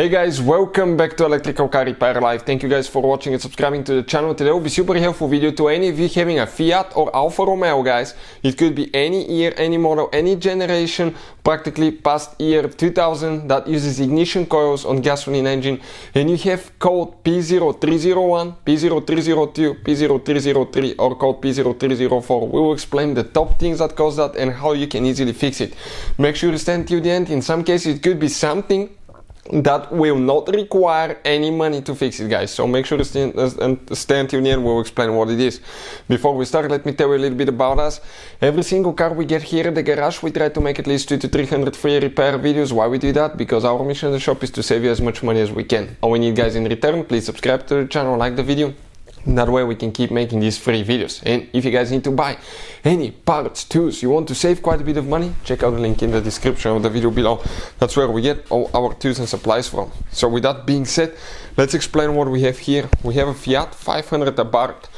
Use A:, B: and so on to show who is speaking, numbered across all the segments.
A: Hey guys, welcome back to Electrical Car Repair Live. Thank you guys for watching and subscribing to the channel. Today will be super helpful video to any of you having a Fiat or Alfa Romeo, guys. It could be any year, any model, any generation, practically past year 2000 that uses ignition coils on gasoline engine, and you have code P0301, P0302, P0303 or code P0304. We will explain the top things that cause that and how you can easily fix it. Make sure to stand till the end. In some cases it could be something that will not require any money to fix it, guys, so make sure to stand till the end. We'll explain what it is. Before we start, let me tell you a little bit about us. Every single car we get here at the garage, we try to make at least 200 to 300 free repair videos. Why we do that? Because our mission in the shop is to save you as much money as we can. All we need, guys, in return, please subscribe to the channel, like the video. That way we can keep making these free videos. And if you guys need to buy any parts, tools, you want to save quite a bit of money, check out the link in the description of the video below. That's where we get all our tools and supplies from. So with that being said, let's explain what we have here. We have a Fiat 500 Abarth.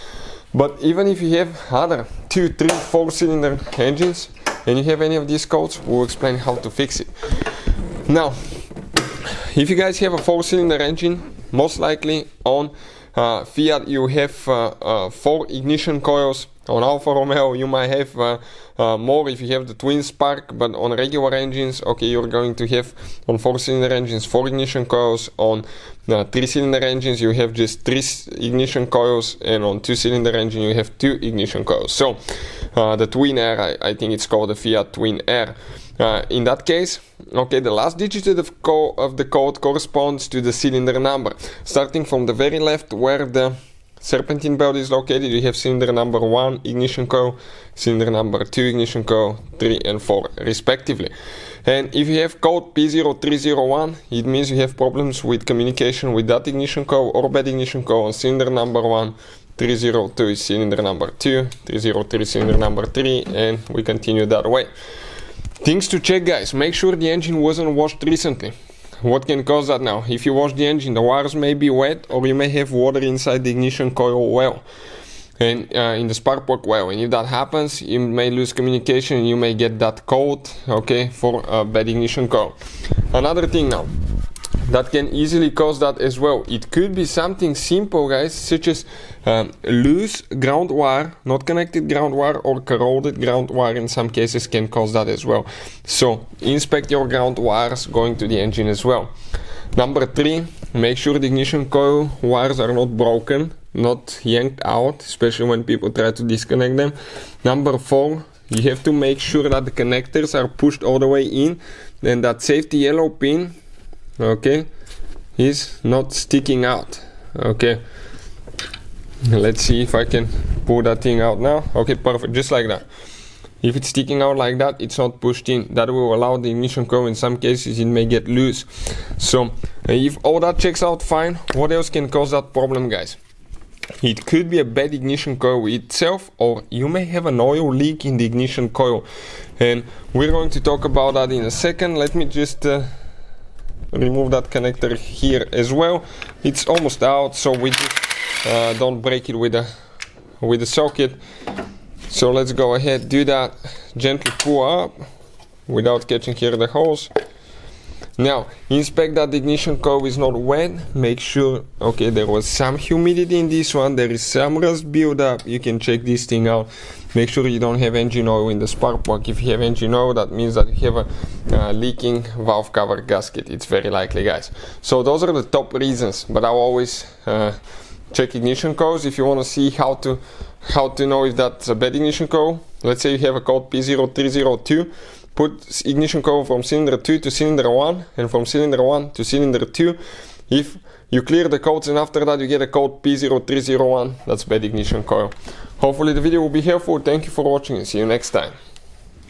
A: But even if you have other 2, 3, 4 cylinder engines and you have any of these codes, we'll explain how to fix it. Now, if you guys have a 4-cylinder engine, most likely on Fiat you have 4 ignition coils. On Alfa Romeo you might have more if you have the twin spark, but on regular engines, okay, you're going to have on 4-cylinder engines 4 ignition coils. On 3-cylinder engines you have just 3 ignition coils, and on 2-cylinder engine you have 2 ignition coils. So the twin air, I think it's called the Fiat twin air. In that case, okay, the last digit of the code corresponds to the cylinder number. Starting from the very left where the serpentine belt is located, you have cylinder number 1 ignition coil, cylinder number 2 ignition coil, 3 and 4 respectively. And if you have code P0301, it means you have problems with communication with that ignition coil or bad ignition coil on cylinder number 1. 302 is cylinder number 2, 303 cylinder number 3, and we continue that way. Things to check, guys: make sure the engine wasn't washed recently. What can cause that now? If you wash the engine, the wires may be wet, or you may have water inside the ignition coil well, and in the spark plug well. And if that happens, you may lose communication and you may get that code, okay, for a bad ignition coil. Another thing now that can easily cause that as well, it could be something simple, guys, such as loose ground wire, not connected ground wire, or corroded ground wire in some cases can cause that as well. So inspect your ground wires going to the engine as well. Number 3, make sure the ignition coil wires are not broken, not yanked out, especially when people try to disconnect them. Number 4, you have to make sure that the connectors are pushed all the way in, and that safety yellow pin, okay, is not sticking out. Okay, let's see if I can pull that thing out now. Okay, perfect, just like that. If it's sticking out like that, it's not pushed in. That will allow the ignition coil. In some cases it may get loose. So if all that checks out fine, what else can cause that problem, guys? It could be a bad ignition coil itself, or you may have an oil leak in the ignition coil, and we're going to talk about that in a second. Let me just remove that connector here as well. It's almost out, so we just don't break it with the socket. So let's go ahead, do that, gently pull up without catching here the holes. Now inspect that the ignition coil is not wet. Make sure, okay, there was some humidity in this one, there is some rust buildup. You can check this thing out. Make sure you don't have engine oil in the spark plug. If you have engine oil, that means that you have a leaking valve cover gasket. It's very likely, guys. So those are the top reasons, but I'll always check ignition coils. If you want to see how to know if that's a bad ignition coil, let's say you have a code P0302, put ignition coil from cylinder 2 to cylinder 1 and from cylinder 1 to cylinder 2. If you clear the codes and after that you get a code P0301, that's bad ignition coil. Hopefully the video will be helpful. Thank you for watching and see you next time.